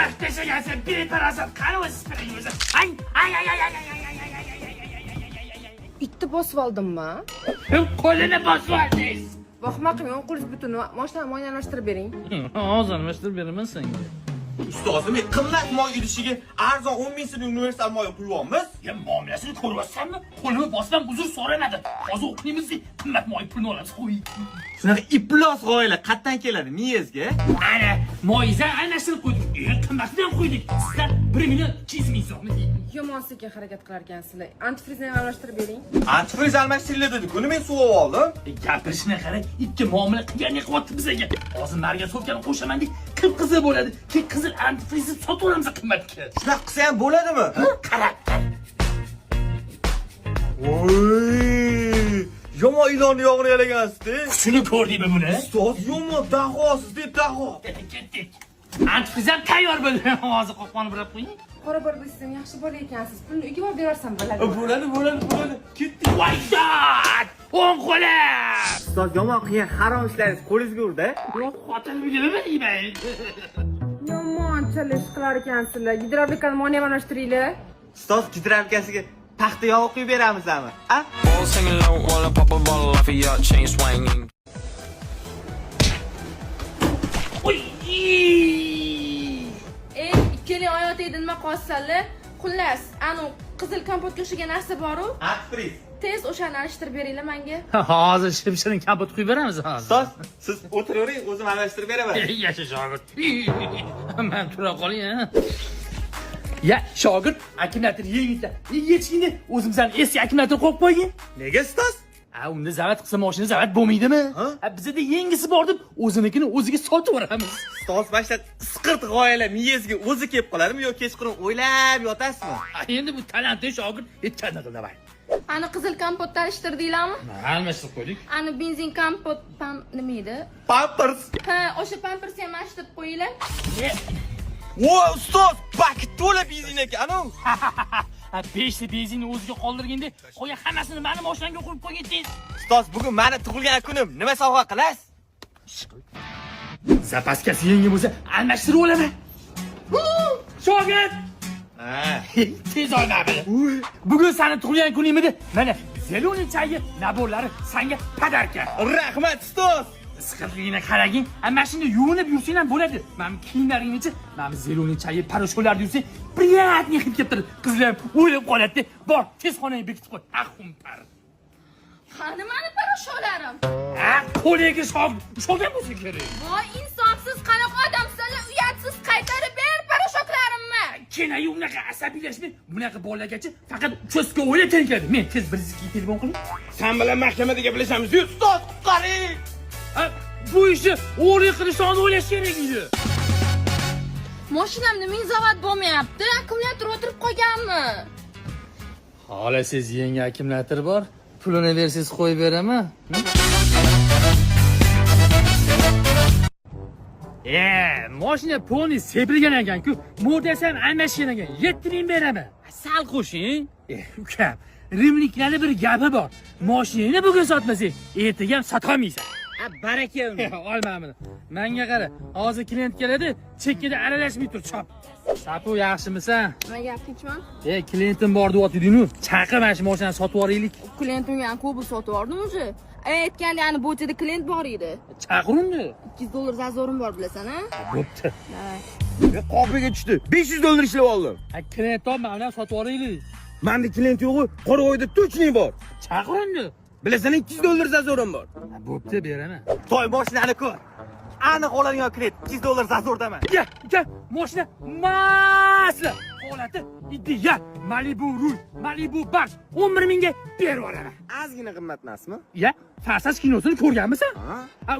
Tarix tashlagansan, beparasat qani o'zi spiring o'zi. Ay. Itni bosib oldimmi? Qo'lini bosib oldingiz. Vahma qilmang, qo'lingiz butun. Mashinani mo'yinlashtirib bering. Hozir almashtirib beraman senga. Ustozim, qimmat moy idishiga arzon 10 ming so'mlik universal moy pulvamiz. Ya muomalasini ko'ryapsanmi? Qo'lini bosdan uzr so'ramadi. Hozir o'qiymiz, qimmat moy pulni olamiz. Qo'y. Shunaqa iflos g'oyalar qatdan keladi miyangizga? Ana, moyizdan almashtirib qo'ydik. Qimmatdan qo'ydik. Sizlar 1 million 200 ming so'm. Yomon sekin harakat qilar ekansizlar. Antifrizni almashtirib bering. Antifriz almashtiriladi dedi. Buni men suv oldim. Gapirishni qara, ikki muomala qilgandek qilyapti bizga. Hozir narga sotgan qo'shamandik, qip-qizil bo'ladi. Keyin qizil antifrizni sotib olamiz qimmatga. Shunaqa qilsa ham bo'ladimi? Qara. Voy! Yomon ilonni yog'ini yalagansiz-da. Shuni ko'rdingmi buni? Ustoz, yomon dahosiz deb daho. Ketdik. Antifriz ham tayyor bo'ldi. Hozir qo'qonni burab qo'ying. Qora bir bilsam yaxshi bola ekansiz. Pulni uyga olib berarsam bo'ladi. Bo'ladi. Ketdik. Voydat! O'ng qo'lim. Ustoz, yomon qilgan harom ishlaringiz qo'lingizga urdi. Yo'q, xotin bilmayman. Yomon chalish qilar ekansizlar. Gidravlikani mo'yinlashtiringlar. Ustoz, gidravlikasiga paxta yog'i quyib beramizmi? A? All singing low while I pop a bottle off of your chain swinging. Oy! Ikkiling oyotda nima qolsalar? Xullas, anu qizil kompotga o'xshagan narsa bor-ku. Antifriz. Tez o'shani alishtirib beringlar menga. Hozir ship-shirin kompot quyib beramiz hozir. Ustoz, siz o'tiravering, o'zim almashtirib beraman. Yasha shogird. Men tura qoling, ha. Ya, shogird, akkumulyator yengilda. Yechingni o'zimizdan eski akkumulyator qo'yib qo'ying. Nega ustoz? Unda zavat qilsa mashina zavat bo'lmaydimi? Bizda yengisi bor deb o'zinikini o'ziga sotib yuboramiz. Ustoz, mana isqirt g'oyalar miyangizga o'zi kelib qoladimi yo kechqurun o'ylab yotasizmi? Endi bu talantli shogird aytganini qildavay. Ani qizil kompotni alishtirdinglarmi? Almashtirib qo'ydik. Ani benzin kompot nima edi? Pampers. Ha, o'sha pampersni ham alishtirib qo'yinglar. Voy, ustoz, paket to'la benzin ekan-ku. 5 ta benzinni o'ziga qoldirganda, qo'ya hammasini meni mashinamga qo'yib qo'ygan. Ustoz, bugun meni tug'ilgan kunim. Nima sovg'a qilasiz? Zapaskasi yangi bo'lsa, almashtirib olaman. Shogird! Tez oynamadi. Bugun seni tug'ilgan kuningmidi? Mana zeloniy chayi naborlari senga podarka. Rahmat, ustoz. Siqilligini qaragin. Mashina yuvinib yursang ham bo'ladi. Men kiyimlaringni-chi, men zeloniy chayi parashkolarni yursang, приятный hid kelib turadi. Qizlar ham o'ylab qoladi. Bor, tez xonangni bekitib qo'y. Axumpar. Qani meni parasholarim? Qo'liga sho'g'an bo'lsa kerak. Voy, insofsiz qanaqa odamsizlar, uyatsiz qaytarib ber parashoklarimni. Kenayi unaqa asabiylashmay, bunaqa bolalargacha faqat cho'sga o'ylab keladi. Men tez birizga telefon qiling. Sen bilan mahkamada gaplashamiz. Ustoz, qutqaring. Bu ishni o'g'rilik qilishni o'ylash kerak edi. Mashinamda ming zavat bo'lmayapti. Akkumulyator o'tirib qolganmi? Xohlasiz yangi akkumulyator bor. Pulini bersangiz qo'yib beraman. Mashina polni sepilgan ekan-ku. Modasi ham almashgan ekan. 7 ming beraman. Sal qo'shing. Ukam, rimliklarda bir gapi bor. Mashinani bugun sotmasang, ertaga ham sotolmaysan. Baraka uni. Olmayman. Menga qara. Hozir klient keladi, chekkada aralashmay tur, chop. Sapu yaxshimisan? Nima gapinchman? Klientim bor deyotding-ku. Chaqir mana shu mashinani sotib yuboraylik. Klientimga ham ko'p sotib yubordim o'zi. Aytganda ani bo'chada klient bor edi. Chaqir uni. $200 zazorim bor bilasan-a? Bo'pti. Qopiga tushdi. $500 ishlab oldim. Klient olma, mana sotib yuboraylik. Menda klient yo'q-ku, Qoravoyda to'chning bor. Chaqir uni. Bilasan, $200 zazorim bor. Bo'pti, beraman. Toy mashinani ko'r. Aniq oladigan klient $200 zazordaman. Ya, mashina masla. Holati ideal. Malibu rul, Malibu Box 11 mingga berib yuboraman. Ozgina qimmat emasmi? Ya, Farsaz kinosini ko'rganmisan?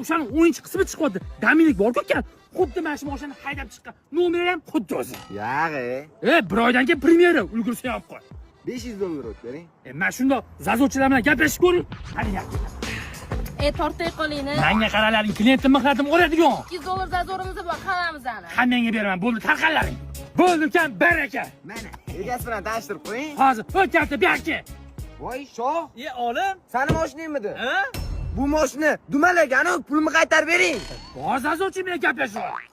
O'shaning 10-qismi chiqyapti. Damilik bor-ku ekan. Xuddi mana shu mashinani haydab chiqqan. Nomeri ham xuddi o'zi. Yog'i. Bir oydan keyin premyera ulgursa olib qo'y. $500 o'tbering. Mana shundoq zazovchilar bilan gaplashib ko'ring. Qani gap. Tortay qolingni. Menga qaralaring, klientim maqladim o'radigan. $200 zazorimiz bor, hammamizani. Hammangga beraman, bo'ldi, tarqallaring. Bo'ldi ekan, baraka. Mana, egasi bilan tanishtirib qo'ying. Hozir o'tyapti, bu yoqqa. Voy, shoh. Olim. Sani mashinangmidi? Bu mashina dumalagan, pulni qaytarib bering. Bor zazovchi bilan gaplashaver.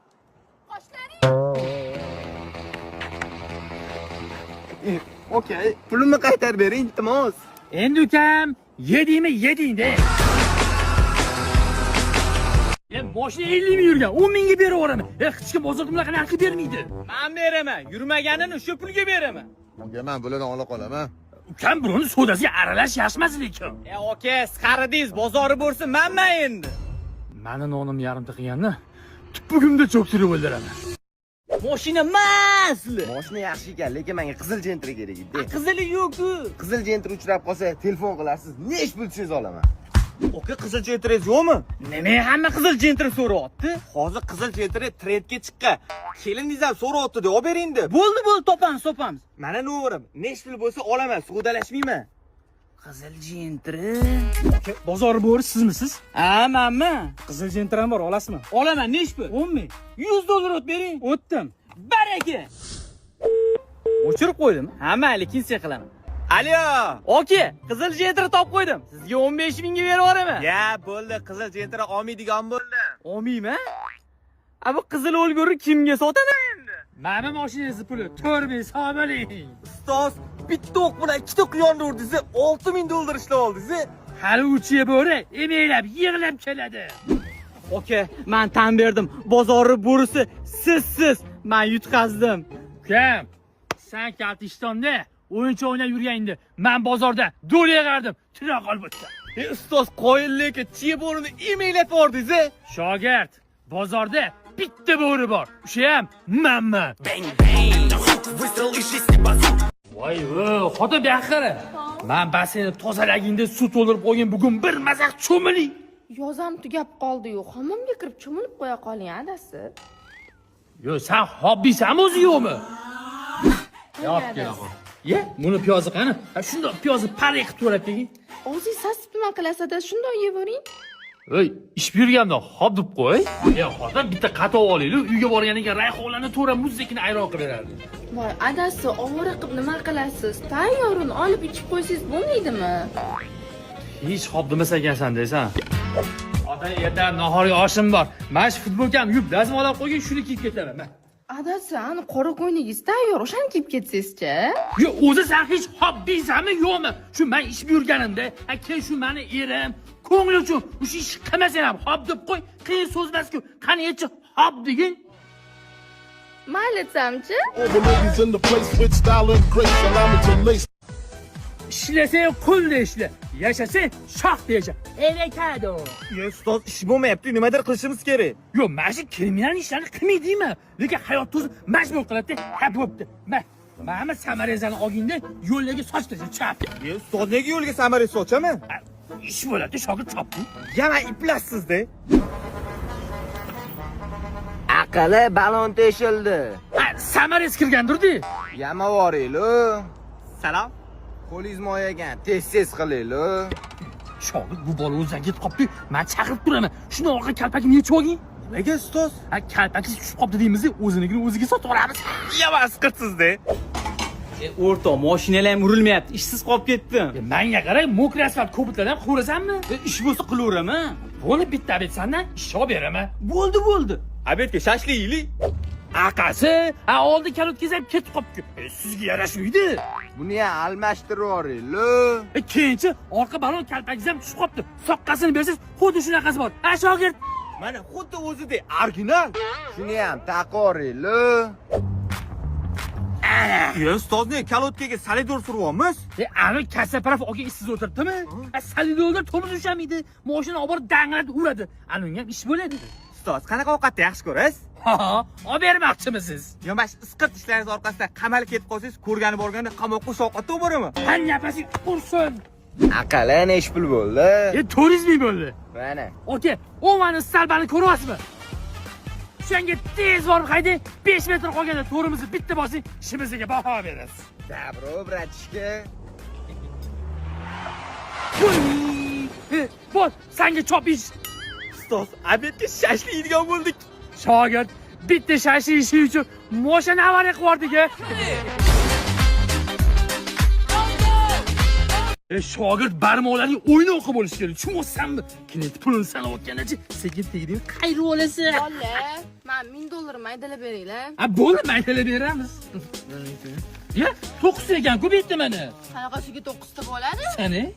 Qoshlaring. Okey, pulimni qaytarib bering, iltimos. Endi ukam, yedingmi yeding-da. Boshini 50 ming yurgan, 10 mingga beraveraman. Hech kim bozorda bunaqa narxga bermaydi. Men beraman, yurmaganini shu pulga beraman. Unga men bularni ola qolaman. Ukam birovni sodasiga aralash yaxshimas lekin. Aka, siqaridingiz, bozori bo'lsin, manman endi. Mani nonimni yarimta qilganni tupugimda cho'ktirib o'ldiraman. Mashina masli. Mashina yaxshi ekan, lekin menga qizil jentri kerak edi. Qizili yo'q-ku. Qizil jentri uchrab qolsa, telefon qilasiz. Nech pulsiz olaman. Oka, qizil jentringiz yo'qmi? Nima hamma qizil jentri so'rayapti? Hozir qizil jentri trendga chiqqan. Keliningiz ham so'rayapti deb olib beringda. Bo'ldi, topamiz. Mana nomerim. Nech pul bo'lsa olaman, sug'dalashmayman. Qizil jentri. Bozor bo'ri sizmisiz? Ha, manman. Qizil jentrim bor, olasizmi? Olaman, nech pul? 10 ming. $100 o't bering. O'tdim. Baraka. O'chirib qo'ydim. Ha, mayli, kinsiya qilaman. Alo! Oka, qizil jentri topib qo'ydim. Sizga 15 mingga berib yuboraman. Ya, bo'ldi, qizil jentri olmaydigan bo'ldi. Olmayman. A bu qizil o'lgurni kimga sotadi endi? Mana mashinangiz puli 4 ming hisob oling. Ustoz, bitta o'q bilan ikkita quyonni urdingiz, $6000 ishlab oldingiz. Hali uchiga bo'ri emeylab, yig'lab keladi. Oka, men tan berdim. Bozorni bo'risi sizsiz. Men yutqazdim. Ukam, sen kaltishtonda o'yincha o'ynab yurganda, men bozorda do'l yig'ardim, tira qolib o'tdi. Ustoz, qoyillikka chiya bo'rini emaylab bordingiz. Shogird, bozorda bitta bo'ri bor. O'sha ham menman. Voy, xotin baqiri. Men basseynni tozalagingda suv to'ldirib qo'ygan, bugun bir mazaq cho'miling. Yozam tugab qoldi-yu, hammomga kirib cho'milib qo'ya qoling, adasi. Yo, sen hobbisanmi o'zi yo'qmi? Yo'q, yo'q. Ye, buni piyozi qani? Shundoq piyozni pari qilib to'lab kelgin. O'zingiz sasib nima qilasiz-da, shundoq yeyvering. Ey, ish buyurganda hop deb qo'y. Ya, hozir bitta qatoq olaylik, uyga borgandan keyin rayhonlarni to'ra muzdekini ayron qilib berardi. Voy, adasi, ovora qilib nima qilasiz? Tayyorini olib ichib qo'ysangiz bo'lmaydimi? Hech hop demasa ekansan deysan. Ota, erta nahorga oshim bor. Men shu futbolkam yub, dazm olib qo'ygin, shuni kiyib ketaman. Men. Adasi, ani qora ko'yningiz tayyor, o'shani kiyib ketsangizchi. Yo, o'zi sen hech hobbisanmi yo'qmi? Shu men ish buyurganimda, keyin shu meni erim, ko'ngli uchun o'sha ish qilmasang ham hop deb qo'y. Qiyin so'z emas-ku. Qani etchi hop degin. Mayli aytsamchi? All the ladies in the place with style and grace, allow me to lace. Ishlasang qo'lda ishla, yashasang shoxda yasha. Erekado. Ya, ustoz, ish bo'lmayapti, nimadir qilishimiz kerak. Yo, mana shu kriminal ishlarni qilmaydimi? Lekin hayot o'zi majbur qiladi. Ha, bo'pti. Mana samarizani olganda yo'llarga sochdi, chap. Ya, ustoz, nega yo'lga samara sochaman? Ish bo'ladi, shogird chopdi. Yana iplassizda. Aqali balon teshildi. Samariz kirgandirdi. Yamavoraylik. Salom. Qo'lingiz moyagan, tez qilaylik. Shogird bu bola o'zidan ketib qopti. Men chaqirib turaman. Shuni orqa kalpakni yechib olgin. Nimaga ustoz? Kalpaki tushib qopti deymiz, o'zinikini o'ziga sotib olamiz. Yamas qirtsizda. O'rtoq, mashinalar ham urilmayapti. Ishsiz qolib ketdim. Menga qarang, mokra asfalt ko'pitlardan qo'rasanmi? Ish bo'lsa qilaveraman. Buni bitta abet sandan ish olib beraman. Bo'ldi. Abetga shashlik yeylik. Aqasi, oldi kal o'tkazib ketib qopti. Sizga yarashmaydi. Buni ham almashtirib yuboraylik. Keyinchi orqa balon kalpagingiz ham tushib qopti. Soqqasini bersangiz, xuddi shunaqasi bor. Shogird. Mana xuddi o'zidek original. Shuni ham taqib yuboraylik. Ya, ustozni kalotkaga solidor suryapmiz. Ani kassaparaf olgan ishsiz o'tiribdimi? Solidorlar to'miz ushamaydi. Mashina olib borib danglatib uradi. Ani unga ham ish bo'ladi. Ustoz, qanaqa ovqatni yaxshi ko'rasiz? Ha, olib bermoqchimisiz? Yo, mana isqirт ishlaringiz orqasida qamalib ketib qolsangiz, ko'rgani borganda qamoqqa o'sha ovqatda boraman. Ha, nafasing ursin. Aqali nech pul bo'ldi? 400 ming bo'ldi. Mana. Aka, o'mani salbani ko'ryapsizmi? Senga tez borib haydi, 5 metr qolganda to'rimizni bitta bosing, ishimizga baho berasiz. Dabro, bratishka. Bo'l, senga chopish. Ustoz, abetga shashlik yeydigan bo'ldik. Shogird, bitta shashi ishi uchun mashina avariya qilib Shogird barmoqlarning o'yini o'qib bo'lishi kerak. Tushunmaysanmi? Kredit pulini sanab o'tgandachi, sekin tegding, qayerib olasan? Bola, men $1000 maydalab beringlar. Bo'ldi, maydalab beramiz. Ya, 9 ekan-ku bitta mana. Qanaqasiga 9 ta bo'ladi? Sani?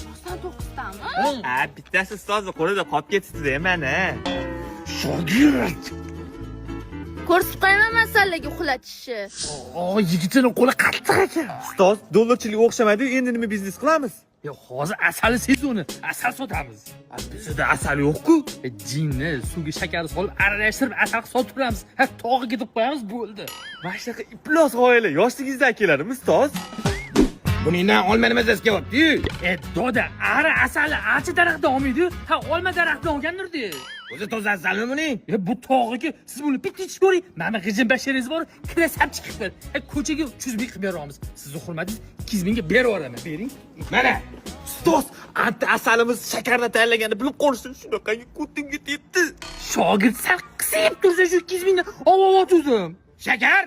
Rostdan 9 tami? Ha, bittasi ustozni qo'lida qolib ketibdi-da mana. Shogird. Ko'rsatib qo'yaman masalaga uxlatishni. Yigitning qo'li qattiq ekan. Ustoz, dollarchilik o'xshamaydi, endi nima biznes qilamiz? Ya, hozir asali sezoni, asal sotamiz. Bizda asal yo'q-ku. Jinni suvga shakar solib aralashtirib asal solib turamiz. Ha, tog'iga ketib qo'yamiz, bo'ldi. Mana shunaqa iflos g'oyalar yoshligingizdan keladimi, ustoz? Buningdan olma nima zas kelyapti-yu? Doda, asali archa daraxtdan olmaydi, ha olma daraxtdan olgandirdi. O'zi toza asalmi buning? Bu tog'iga siz buni bitta ichib ko'ring. Mana g'ijim basharingiz bor, kirasam chiqibdi. Ko'chaga 300 ming qilib beramiz. Sizni hurmatingiz 200 mingga berib yuboraman. Bering. Mana, ustoz, anti asalimiz shakarda tayyorlaganini bilib qolsin, shunaqangi ko'tingga tetdi. Shogird sal qisib tursa shu 200 mingni olib Shakar?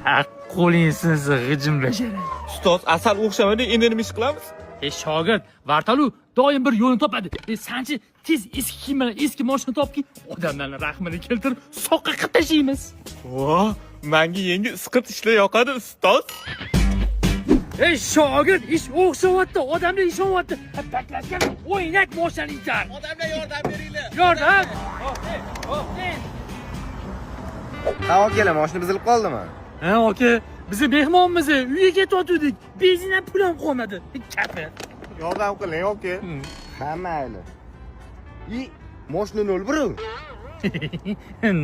Ha, qo'ling sinsa g'ijim bashara. Ustoz, asal o'xshamaydi, endi nima ish qilamiz? Shogird, Vartalu doim bir yo'lni topadi. Sanchi tez eski kiyim bilan eski mashina topki, odamlarning rahmini keltirib soqqa qilib tashlaymiz. Voh, menga yangi isqit ishlar yoqadi, ustoz. Shogird, ish o'xshayapti, odamlar ishonyapti. Paklashgan o'ynak mashinani itar. Odamlar yordam beringlar. Yordam. Ha, akalar, mashina buzilib qoldimi? Ha, aka, bizni mehmonmiz, uyga ketayotgandik. Benzin ham pul ham qolmadi. Kapi. Yordam qiling, aka. Ha, mayli. Mashinani o'ldiring.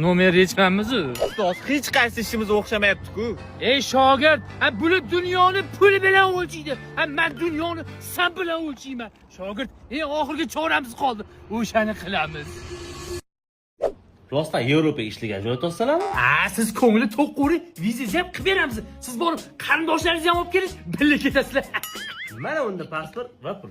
Nomer yechamiz. Ustoz, hech qaysi ishimiz o'xshamayapti-ku. Shogird, bular dunyoni pul bilan o'lchaydi. Men dunyoni san bilan o'lchayman. Shogird, oxirgi choramiz qoldi. O'shani qilamiz. Rostdan Yevropaga ishlagan joy topsalarmi? Siz ko'ngli to'q qo'ring, vizangizni ham qilib beramiz. Siz borib qarindoshlaringizni ham olib kelish, birga ketasizlar. Mana unda pasport va pul.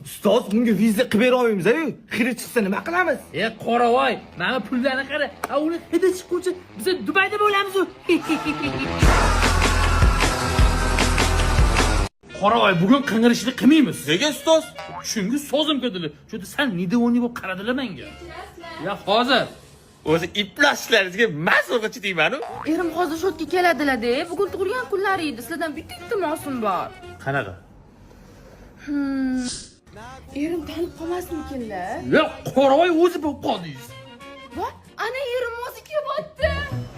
Ustoz, bunga viza qilib bera olmaymiz-ku. Xiri chiqsa nima qilamiz? Qoravoy, mana pullarni qara. Uni hidi chiquvchi biz Dubayda bo'lamiz. Qoravoy, bugun qing'irishni qilmaymiz. Nega ustoz? Chunki sozim ketdi. Chunki sen nidevoniy bo'lib qaradilar menga. Ya hozir O'zi iplashlaringizga mas'ulchi deyman-ku. Erim hozir shotga keladilar-da. Bugun tug'ilgan kunlari edi. Sizlardan bitta iltimosim bor. Qanaqa? Erim tanib qolmasmikinlar? ya qoravoy o'zi bo'lib qoldingiz. Va, ana erim o'zi kelyapti.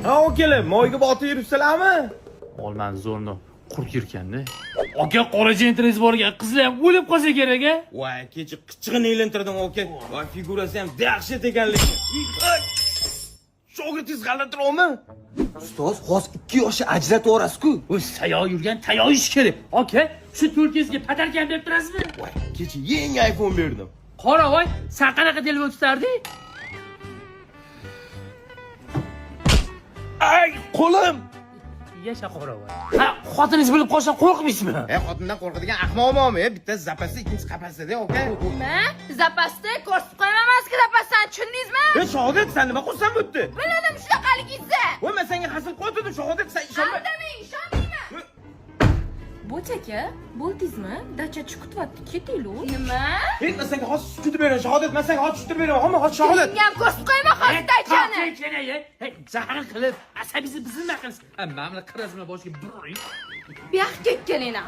Ha, akalar, moyga botib yuribsizlarmi? Olmani zo'rni qurib yurganda. Aka qora jentringiz bor ekan, qizlar ham o'lib qolsa kerak-a? Voy, kecha qichqini elantirdim, aka. Voy, figurasi ham dahshat ekanligi. Shogirdiz g'alatiroqmi? Ustoz, hozir 2 yoshni ajratib yuborasiz-ku. O'z sayoq yurgan tayoq ish kerak. Aka, shu to'rtkizga patarkan berib turasizmi? Voy, kecha yangi iPhone berdim. Qoravoy, sen qanaqa telefon tutarding? Ay, qo'lim. Yasha qoravoy. Ha, xotiningiz bilib qolsa qo'rqmaysizmi? Xotindan qo'rqadigan ahmoqmanmi? Bittasi zapasda, ikkinchisi qapasida, aka. Nima? Zapasda ko'rsatib qo'ymamaski zapasdan, tushundingizmi? Shogird, sen nima qilsan bu yerda? Biladim shunaqaligingizni. Voy, men senga hasıl qo'ydim, shogird, sen ishonma. Aldamang, ishonmayman. Bo'chaka, bo'ldingizmi? Dacha chiqyapti, ketinglar. Nima? Men senga hozir tutib beraman, shogird, men senga hozir tutib beraman. Hamma hozir shogird. Menga ham ko'rsatib qo'yma hozir dachani. Jahl qilib, asabingizni bizilma qilsiz. Mana buni qiraz bilan boshiga buring. Bu yoqqa kelinglar.